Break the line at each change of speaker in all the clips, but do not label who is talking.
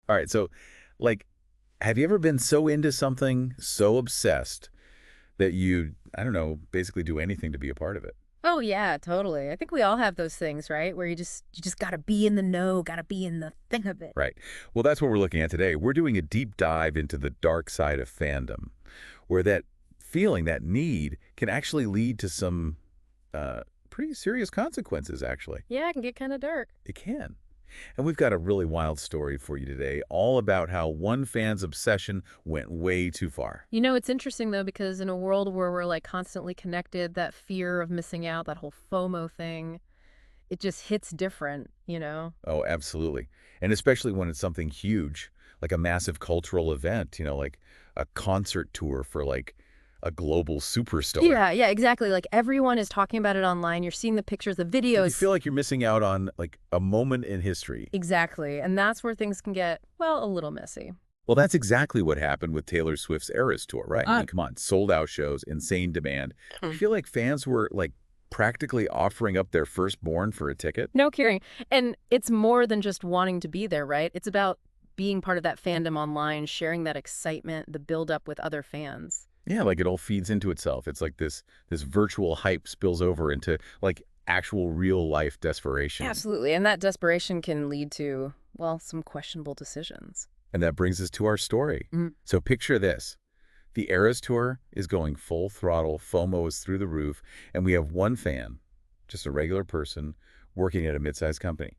All right, so, like, have you ever been so into something, so obsessed, that you, I don't know, basically do anything to be a part of it?
Oh yeah, totally. I think we all have those things, right? Where you just got to be in the know, got to be in the thing of it.
Right. Well, that's what we're looking at today. We're doing a deep dive into the dark side of fandom, where that feeling, that need, can actually lead to some uh, pretty serious consequences, actually.
Yeah, it can get kind of dark.
It can. And we've got a really wild story for you today, all about how one fan's obsession went way too far.
It's interesting though because in a world where we're like constantly connected, that fear of missing out, that whole FOMO thing, it just hits different.
Oh, absolutely. And especially when it's something huge, like a massive cultural event, like a concert tour for like a global superstar.
Yeah, yeah, exactly. Like everyone is talking about it online. You're seeing the pictures, the
You
videos.
feel like you're missing out on like a moment in history.
Exactly. And that's where things can get, well, a little messy.
Well, that's exactly what happened with Taylor Swift's Eras Tour, right? I mean, come on, sold out shows, insane demand. I feel like fans were like practically offering up their firstborn for a ticket.
No kidding. And it's more than just wanting to be there, right? It's about being part of that fandom online, sharing that excitement, the build up with other fans.
Yeah, like it all feeds into itself. It's like this virtual hype spills over into like actual real life desperation.
Absolutely. And that desperation can lead to, well, some questionable decisions.
And that brings us to our story.
Mm.
So picture this. The Eras Tour is going full throttle, FOMO is through the roof, and we have one fan, just a regular person, working at a mid-sized company,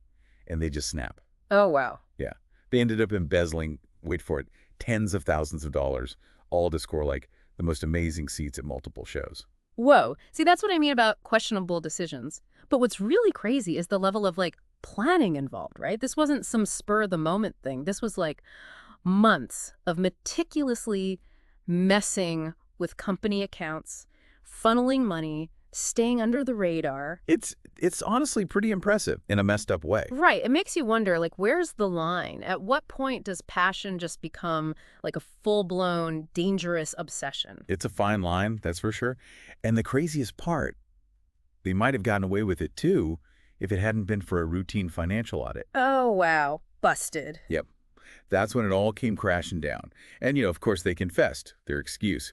and they just snap.
Oh, wow.
Yeah. They ended up embezzling, wait for it, tens of thousands of dollars, all to score like the most amazing seats at multiple shows.
Whoa. See, that's what I mean about questionable decisions. But what's really crazy is the level of like planning involved, right? This wasn't some spur of the moment thing. This was like months of meticulously messing with company accounts, funneling money, staying under the radar.
It's honestly pretty impressive in a messed up way.
Right. It makes you wonder, like, where's the line? At what point does passion just become like a full-blown dangerous obsession?
It's a fine line, that's for sure. And the craziest part, they might have gotten away with it too if it hadn't been for a routine financial audit.
Oh, wow. Busted.
Yep. That's when it all came crashing down. And, of course, they confessed their excuse.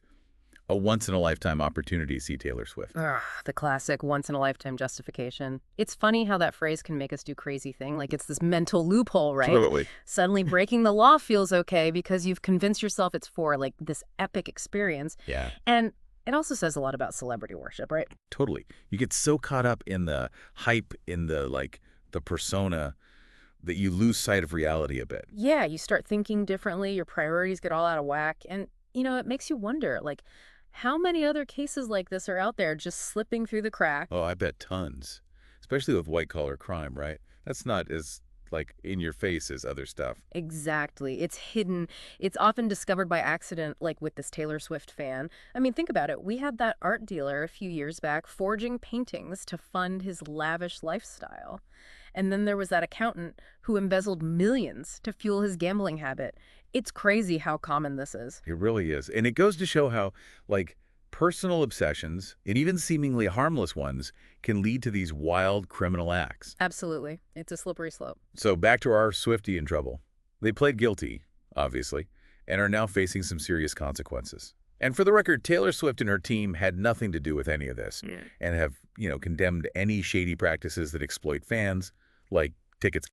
A once-in-a-lifetime opportunity to see Taylor Swift.
Ugh, the classic once-in-a-lifetime justification. It's funny how that phrase can make us do crazy thing. Like it's this mental loophole, right?
Totally.
Suddenly breaking the law feels okay because you've convinced yourself it's for like this epic experience.
Yeah,
And it also says a lot about celebrity worship, right?
totally. You get so caught up in the hype, in the persona, that you lose sight of reality a bit.
Yeah, you start thinking differently, your priorities get all out of whack, and it makes you wonder, like, how many other cases like this are out there just slipping through the cracks?
Oh, I bet tons. Especially with white-collar crime, right? That's not as, like, in your face as other stuff.
Exactly. It's hidden. It's often discovered by accident, like with this Taylor Swift fan. I mean, think about it. We had that art dealer a few years back forging paintings to fund his lavish lifestyle. And then there was that accountant who embezzled millions to fuel his gambling habit. It's crazy how common this is.
It really is. And it goes to show how, like, personal obsessions, and even seemingly harmless ones, can lead to these wild criminal acts.
Absolutely. It's a slippery slope.
So back to our Swiftie in trouble. They pled guilty, obviously, and are now facing some serious consequences. And for the record, Taylor Swift and her team had nothing to do with any of this,
Yeah.
and have, condemned any shady practices that exploit fans, like tickets